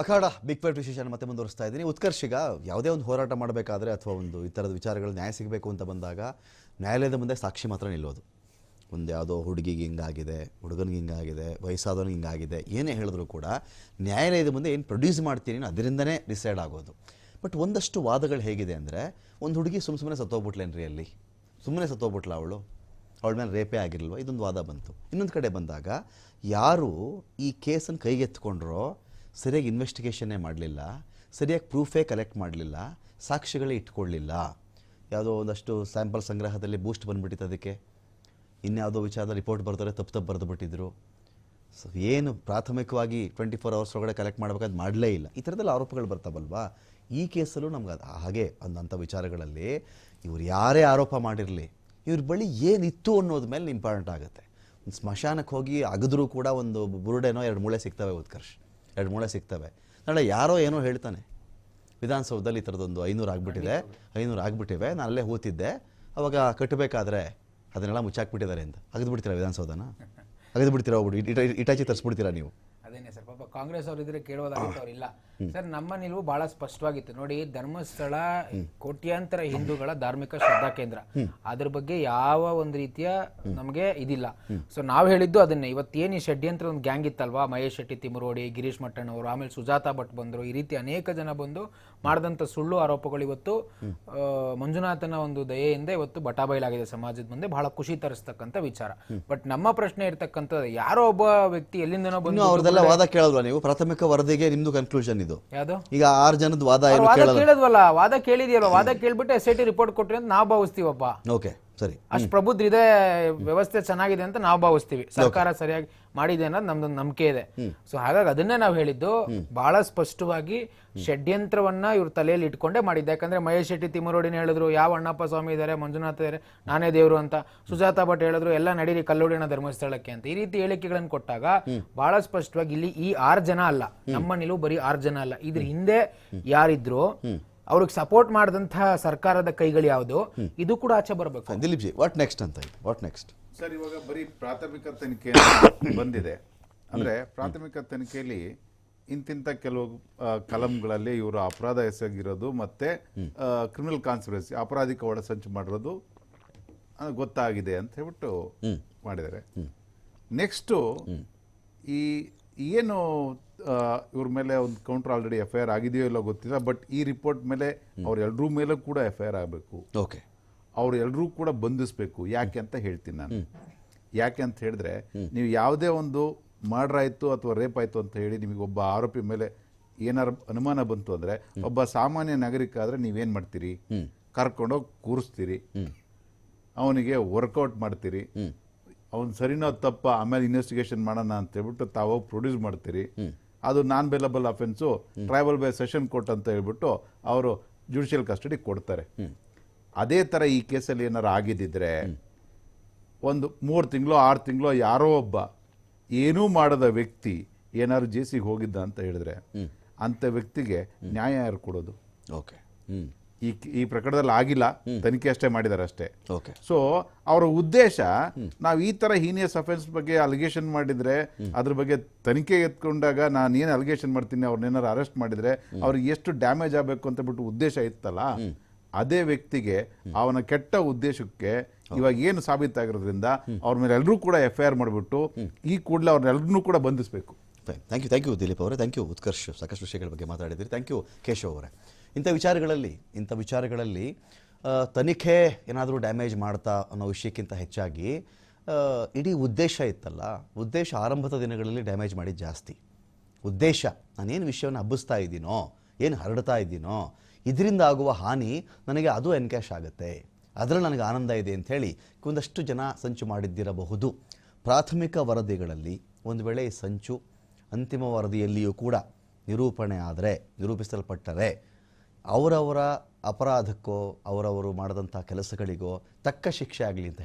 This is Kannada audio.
ಅಖಾಡ ಬಿಗ್ ಫೈಟ್ ವಿಶೇಷನ ಮತ್ತೆ ಮುಂದುವರಿಸ್ತಾ ಇದ್ದೀನಿ. ಉತ್ಕರ್ಷಿಗ ಯಾವುದೇ ಒಂದು ಹೋರಾಟ ಮಾಡಬೇಕಾದ್ರೆ ಅಥವಾ ಒಂದು ಈ ಥರದ ವಿಚಾರಗಳು ನ್ಯಾಯ ಸಿಗಬೇಕು ಅಂತ ಬಂದಾಗ ನ್ಯಾಯಾಲಯದ ಮುಂದೆ ಸಾಕ್ಷಿ ಮಾತ್ರ ನಿಲ್ಲೋದು. ಒಂದು ಯಾವುದೋ ಹುಡುಗಿಗೆ ಹಿಂಗಾಗಿದೆ, ಹುಡುಗನಿಗೆ ಹಿಂಗಾಗಿದೆ, ವಯಸ್ಸಾದವನಿಗೆ ಹಿಂಗಾಗಿದೆ, ಏನೇ ಹೇಳಿದ್ರು ಕೂಡ ನ್ಯಾಯಾಲಯದ ಮುಂದೆ ಏನು ಪ್ರೊಡ್ಯೂಸ್ ಮಾಡ್ತೀನಿ ಅದರಿಂದನೇ ಡಿಸೈಡ್ ಆಗೋದು. ಬಟ್ ಒಂದಷ್ಟು ವಾದಗಳು ಹೇಗಿದೆ ಅಂದರೆ, ಒಂದು ಹುಡುಗಿ ಸುಮ್ಮನೆ ಸತ್ತೋಗ್ಬಿಟ್ಲೇನ್ರಿ, ಅಲ್ಲಿ ಸುಮ್ಮನೆ ಸತ್ತೋಗ್ಬಿಟ್ಲ ಅವಳ ಮೇಲೆ ರೇಪೇ ಆಗಿರಲ್ವ, ಇದೊಂದು ವಾದ ಬಂತು. ಇನ್ನೊಂದು ಕಡೆ ಬಂದಾಗ ಯಾರು ಈ ಕೇಸನ್ನು ಕೈಗೆತ್ಕೊಂಡ್ರೋ ಸರಿಯಾಗಿ ಇನ್ವೆಸ್ಟಿಗೇಷನ್ನೇ ಮಾಡಲಿಲ್ಲ, ಸರಿಯಾಗಿ ಪ್ರೂಫೇ ಕಲೆಕ್ಟ್ ಮಾಡಲಿಲ್ಲ, ಸಾಕ್ಷಿಗಳೇ ಇಟ್ಕೊಳ್ಳಿಲ್ಲ. ಯಾವುದೋ ಒಂದಷ್ಟು ಸ್ಯಾಂಪಲ್ ಸಂಗ್ರಹದಲ್ಲಿ ಬೂಸ್ಟ್ ಬಂದುಬಿಟ್ಟಿತ್ತು, ಅದಕ್ಕೆ ಇನ್ಯಾವುದೋ ವಿಚಾರದ ರಿಪೋರ್ಟ್ ಬರ್ತಾರೆ ತಪ್ಪು ಬರೆದು ಬಿಟ್ಟಿದ್ರು. ಸೊ ಏನು ಪ್ರಾಥಮಿಕವಾಗಿ 24 hours ಒಳಗಡೆ ಕಲೆಕ್ಟ್ ಮಾಡಬೇಕಾದ್ ಮಾಡಲೇ ಇಲ್ಲ. ಈ ಥರದ್ದೆಲ್ಲ ಆರೋಪಗಳು ಬರ್ತಾವಲ್ವಾ. ಈ ಕೇಸಲ್ಲೂ ನಮ್ಗೆ ಹಾಗೆ ಅಂಥ ವಿಚಾರಗಳಲ್ಲಿ ಇವ್ರು ಯಾರೇ ಆರೋಪ ಮಾಡಿರಲಿ, ಇವ್ರ ಬಳಿ ಏನಿತ್ತು ಅನ್ನೋದ ಮೇಲೆ ಇಂಪಾರ್ಟೆಂಟ್ ಆಗುತ್ತೆ. ಒಂದು ಸ್ಮಶಾನಕ್ಕೆ ಹೋಗಿ ಅಗದ್ರೂ ಕೂಡ ಒಂದು ಬುರುಡೆನೋ 2 ಮೂಳೆ ಸಿಗ್ತವೆ, ಉತ್ಕರ್ಷ್ 2 ಮೂಳೆ ಸಿಗ್ತವೆ. ನಾಳೆ ಯಾರೋ ಏನೋ ಹೇಳ್ತಾನೆ, ವಿಧಾನಸೌಧದಲ್ಲಿ ಈ ಥರದೊಂದು 500 ಆಗಿಬಿಟ್ಟಿವೆ, ನಾನು ಅಲ್ಲೇ ಹೋಗ್ತಿದ್ದೆ, ಅವಾಗ ಕಟ್ಟಬೇಕಾದ್ರೆ ಅದನ್ನೆಲ್ಲ ಮುಚ್ಚಾಕ್ಬಿಟ್ಟಿದ್ದಾರೆ ಅಂತ. ಅಗದ್ಬಿಡ್ತೀರಾ ವಿಧಾನಸೌಧನ? ಅಗದ್ಬಿಡ್ತೀರಾ? ಹೋಗ್ಬಿಟ್ಟು ಇಟಾಚಿ ತರಿಸ್ಬಿಡ್ತೀರಾ ನೀವು? ಅದೇನೆ ಸರ್, ಪಾಪ ಕಾಂಗ್ರೆಸ್ ಅವ್ರು ಇದ್ರೆ ಕೇಳೋದಾಗಿತ್ತು, ಅವ್ರಿಲ್ಲ ಸರ್. ನಮ್ಮ ನಿಲುವು ಬಹಳ ಸ್ಪಷ್ಟವಾಗಿತ್ತು ನೋಡಿ. ಧರ್ಮಸ್ಥಳ ಕೋಟ್ಯಾಂತರ ಹಿಂದೂಗಳ ಧಾರ್ಮಿಕ ಶ್ರದ್ಧಾ ಕೇಂದ್ರ, ಅದ್ರ ಬಗ್ಗೆ ಯಾವ ಒಂದು ರೀತಿಯ ನಮಗೆ ಇದಿಲ್ಲ. ಸೊ ನಾವು ಹೇಳಿದ್ದು ಅದನ್ನೇ. ಇವತ್ತೇನು ಈ ಷಡ್ಯಂತ್ರ ಒಂದು ಗ್ಯಾಂಗ್ ಇತ್ತಲ್ವಾ, ಮಹೇಶ್ ಶೆಟ್ಟಿ, ತಿಮರೋಡಿ, ಗಿರೀಶ್ ಮಟ್ಟಣ್ಣವರು, ಆಮೇಲೆ ಸುಜಾತಾ ಭಟ್ ಬಂದರು, ಈ ರೀತಿ ಅನೇಕ ಜನ ಬಂದು ಮಾಡಿದಂಥ ಸುಳ್ಳು ಆರೋಪಗಳು ಇವತ್ತು ಮಂಜುನಾಥನ ಒಂದು ದಯೆಯಿಂದ ಇವತ್ತು ಬಟಾಬೈಲಾಗಿದೆ ಸಮಾಜದ ಮುಂದೆ. ಬಹಳ ಖುಷಿ ತರಿಸ್ತಕ್ಕಂಥ ವಿಚಾರ. ಬಟ್ ನಮ್ಮ ಪ್ರಶ್ನೆ ಇರ್ತಕ್ಕಂಥದ್ದು, ಯಾರೋ ಒಬ್ಬ ವ್ಯಕ್ತಿ ಎಲ್ಲಿಂದನೋ ಬಂದು ಅವ್ರದೆಲ್ಲ ವಾದ ಕೇಳಲ್ವಾ ನೀವು? ಪ್ರಾಥಮಿಕ ವರದಿಗೆ ನಿಮ್ದು ಕನ್ಕ್ಲೂಷನ್ ಇದು ಯಾವುದು? ಈಗ 6 ಜನದ ವಾದ ಕೇಳಿದ್ವಲ್ಲ, ವಾದ ಕೇಳಿದ್ಯಲ್ವ, ವಾದ ಕೇಳ್ಬಿಟ್ಟು SIT ರಿಪೋರ್ಟ್ ಕೊಟ್ರಿ ಅಂತ ನಾವು ಭಾವಿಸ್ತೀವಪ್ಪ. ಓಕೆ, ಸರಿ, ಅಷ್ಟು ಪ್ರಬುದ್ಧ ವ್ಯವಸ್ಥೆ ಚೆನ್ನಾಗಿದೆ ಅಂತ ನಾವು ಭಾವಿಸ್ತೀವಿ. ಸರ್ಕಾರ ಸರಿಯಾಗಿ ಮಾಡಿದೆ ಅನ್ನೋದು ನಮ್ದೊಂದು ನಂಬಿಕೆ ಇದೆ. ಸೊ ಹಾಗಾಗಿ ಅದನ್ನೇ ನಾವು ಹೇಳಿದ್ದು, ಬಹಳ ಸ್ಪಷ್ಟವಾಗಿ ಷಡ್ಯಂತ್ರವನ್ನ ಇವ್ರ ತಲೆಯಲ್ಲಿ ಇಟ್ಕೊಂಡೇ ಮಾಡಿದ್ದೆ. ಯಾಕಂದ್ರೆ ಮಹೇಶ್ ಶೆಟ್ಟಿ, ತಿಮರೋಡಿನ ಹೇಳಿದ್ರು ಯಾವ ಅಣ್ಣಪ್ಪ ಸ್ವಾಮಿ ಇದಾರೆ, ಮಂಜುನಾಥ ಇದಾರೆ, ನಾನೇ ದೇವ್ರು ಅಂತ. ಸುಜಾತಾ ಭಟ್ ಹೇಳಿದ್ರು ಎಲ್ಲ ನಡೀರಿ ಕಲ್ಲೋಡಿನ ಧರ್ಮಸ್ಥಳಕ್ಕೆ ಅಂತ. ಈ ರೀತಿ ಹೇಳಿಕೆಗಳನ್ನು ಕೊಟ್ಟಾಗ ಬಹಳ ಸ್ಪಷ್ಟವಾಗಿ ಇಲ್ಲಿ ಈ 6 ಜನ ಅಲ್ಲ, ನಮ್ಮ ನಿಲುವು ಬರೀ 6 ಜನ ಅಲ್ಲ, ಇದ್ರ ಹಿಂದೆ ಯಾರಿದ್ರು, ಅವ್ರಿಗೆ ಸಪೋರ್ಟ್ ಮಾಡಿದಂತಹ ಸರ್ಕಾರದ ಕೈಗಳು ಯಾವುದು, ಇದು ಕೂಡ ಆಚೆ ಬರಬೇಕು. ದಿಲೀಪ್ ಜಿ, ವಾಟ್ ನೆಕ್ಸ್ಟ್ ಅಂತ? ವಾಟ್ ನೆಕ್ಸ್ಟ್ ಸರ್, ಇವಾಗ ಬರೀ ಪ್ರಾಥಮಿಕ ತನಿಖೆ ಬಂದಿದೆ ಅಂದ್ರೆ, ಪ್ರಾಥಮಿಕ ತನಿಖೆಯಲ್ಲಿ ಇಂತಿಂತ ಕೆಲವು ಕಲಂಗಳಲ್ಲಿ ಇವರು ಅಪರಾಧ ಎಸಗಿರೋದು ಮತ್ತೆ ಕ್ರಿಮಿನಲ್ ಕಾನ್ಸ್ಪಿರಸಿ, ಅಪರಾಧಿಕ ಒಳಸಂಚು ಮಾಡಿರೋದು ಗೊತ್ತಾಗಿದೆ ಅಂತ ಹೇಳ್ಬಿಟ್ಟು ಮಾಡಿದ್ದಾರೆ. ನೆಕ್ಸ್ಟು ಈ ಏನು ಇವ್ರ ಮೇಲೆ ಒಂದು ಕೌಂಟರ್ ಆಲ್ರೆಡಿ FIR ಆಗಿದೆಯೋ ಇಲ್ಲೋ ಗೊತ್ತಿಲ್ಲ, ಬಟ್ ಈ ರಿಪೋರ್ಟ್ ಮೇಲೆ ಅವ್ರೆಲ್ಲರೂ ಮೇಲೂ ಕೂಡ FIR ಆಗಬೇಕು. ಓಕೆ, ಅವ್ರು ಎಲ್ಲರೂ ಕೂಡ ಬಂಧಿಸಬೇಕು. ಯಾಕೆ ಅಂತ ಹೇಳ್ತೀನಿ ನಾನು. ಯಾಕೆ ಅಂತ ಹೇಳಿದ್ರೆ, ನೀವು ಯಾವುದೇ ಒಂದು ಮರ್ಡರ್ ಆಯಿತು ಅಥವಾ ರೇಪ್ ಆಯಿತು ಅಂತ ಹೇಳಿ ನಿಮಗೆ ಒಬ್ಬ ಆರೋಪಿ ಮೇಲೆ ಏನಾರು ಅನುಮಾನ ಬಂತು ಅಂದರೆ, ಒಬ್ಬ ಸಾಮಾನ್ಯ ನಾಗರಿಕ ಆದರೆ ನೀವೇನು ಮಾಡ್ತೀರಿ? ಕರ್ಕೊಂಡೋಗಿ ಕೂರಿಸ್ತೀರಿ, ಅವನಿಗೆ ವರ್ಕೌಟ್ ಮಾಡ್ತೀರಿ, ಅವ್ನು ಸರಿನೋ ತಪ್ಪ ಆಮೇಲೆ ಇನ್ವೆಸ್ಟಿಗೇಷನ್ ಮಾಡೋಣ ಅಂತ ಹೇಳ್ಬಿಟ್ಟು ತಾವು ಪ್ರೊಡ್ಯೂಸ್ ಮಾಡ್ತೀರಿ. ಅದು non bailable offence, tribal by session court ಅಂತ ಹೇಳ್ಬಿಟ್ಟು ಅವರು ಜುಡಿಷಿಯಲ್ ಕಸ್ಟಡಿ ಕೊಡ್ತಾರೆ. ಅದೇ ಥರ ಈ ಕೇಸಲ್ಲಿ ಏನಾರು ಆಗಿದ್ದಿದ್ರೆ, ಒಂದು 3 ತಿಂಗಳು 6 ತಿಂಗಳು ಯಾರೋ ಒಬ್ಬ ಏನೂ ಮಾಡದ ವ್ಯಕ್ತಿ ಏನಾದ್ರು ಜೇಸಿಗೆ ಹೋಗಿದ್ದ ಅಂತ ಹೇಳಿದ್ರೆ, ಅಂಥ ವ್ಯಕ್ತಿಗೆ ನ್ಯಾಯ ಯಾರು ಕೊಡೋದು? ಓಕೆ, ಈ ಪ್ರಕರಣದಲ್ಲಿ ಆಗಿಲ್ಲ, ತನಿಖೆ ಅಷ್ಟೇ ಮಾಡಿದ್ದಾರೆ ಅಷ್ಟೇ. ಓಕೆ. ಸೊ ಅವರ ಉದ್ದೇಶ, ನಾವು ಈ ತರ ಹೀನಿಯಸ್ ಅಫೆನ್ಸ್ ಬಗ್ಗೆ ಅಲಿಗೇಷನ್ ಮಾಡಿದ್ರೆ, ಅದ್ರ ಬಗ್ಗೆ ತನಿಖೆ ಎತ್ಕೊಂಡಾಗ ನಾನು ಏನು ಅಲಿಗೇಷನ್ ಮಾಡ್ತೀನಿ, ಅವ್ರನ್ನೇನಾರು ಅರೆಸ್ಟ್ ಮಾಡಿದ್ರೆ ಅವ್ರಿಗೆ ಎಷ್ಟು ಡ್ಯಾಮೇಜ್ ಆಗಬೇಕು ಅಂತ ಬಿಟ್ಟು ಉದ್ದೇಶ ಇತ್ತಲ್ಲ, ಅದೇ ವ್ಯಕ್ತಿಗೆ ಅವನ ಕೆಟ್ಟ ಉದ್ದೇಶಕ್ಕೆ ಇವಾಗ ಏನು ಸಾಬೀತಾಗಿರೋದ್ರಿಂದ ಅವ್ರ ಮೇಲೆ ಎಲ್ಲರೂ ಕೂಡ FIR ಮಾಡಿಬಿಟ್ಟು ಈ ಕೂಡಲೇ ಅವ್ರನ್ನೆಲ್ಲರೂ ಕೂಡ ಬಂಧಿಸಬೇಕು. ಥ್ಯಾಂಕ್ ಯು ದಿಲೀಪ್ ಅವರೇ, ಥ್ಯಾಂಕ್ ಯು ಉತ್ಕರ್ಷ್. ಸಾಕಷ್ಟು ವಿಷಯಗಳ ಬಗ್ಗೆ ಮಾತಾಡಿದ್ದೀರಿ. ಥ್ಯಾಂಕ್ ಯು ಕೇಶವ್ ಅವರೇ. ಇಂಥ ವಿಚಾರಗಳಲ್ಲಿ ತನಿಖೆ ಏನಾದರೂ ಡ್ಯಾಮೇಜ್ ಮಾಡ್ತಾ ಅನ್ನೋ ವಿಷಯಕ್ಕಿಂತ ಹೆಚ್ಚಾಗಿ ಇಡೀ ಉದ್ದೇಶ ಇತ್ತಲ್ಲ, ಉದ್ದೇಶ ಆರಂಭದ ದಿನಗಳಲ್ಲಿ ಡ್ಯಾಮೇಜ್ ಮಾಡಿದ್ದು ಜಾಸ್ತಿ. ಉದ್ದೇಶ, ನಾನೇನು ವಿಷಯವನ್ನು ಹಬ್ಬಿಸ್ತಾ ಇದ್ದೀನೋ, ಏನು ಹರಡ್ತಾ ಇದ್ದೀನೋ, ಇದರಿಂದ ಆಗುವ ಹಾನಿ ನನಗೆ ಅದು ಎನ್ಕ್ಯಾಶ್ ಆಗುತ್ತೆ, ಅದರಲ್ಲಿ ನನಗೆ ಆನಂದ ಇದೆ ಅಂಥೇಳಿ ಒಂದಷ್ಟು ಜನ ಸಂಚು ಮಾಡಿದ್ದಿರಬಹುದು. ಪ್ರಾಥಮಿಕ ವರದಿಗಳಲ್ಲಿ ಒಂದು ವೇಳೆ ಈ ಸಂಚು ಅಂತಿಮ ವರದಿಯಲ್ಲಿಯೂ ಕೂಡ ನಿರೂಪಿಸಲ್ಪಟ್ಟರೆ ಅವರವರ ಅಪರಾಧಕ್ಕೋ ಅವರವರು ಮಾಡಿದಂಥ ಕೆಲಸಗಳಿಗೋ ತಕ್ಕ ಶಿಕ್ಷೆ ಆಗಲಿ ಅಂತ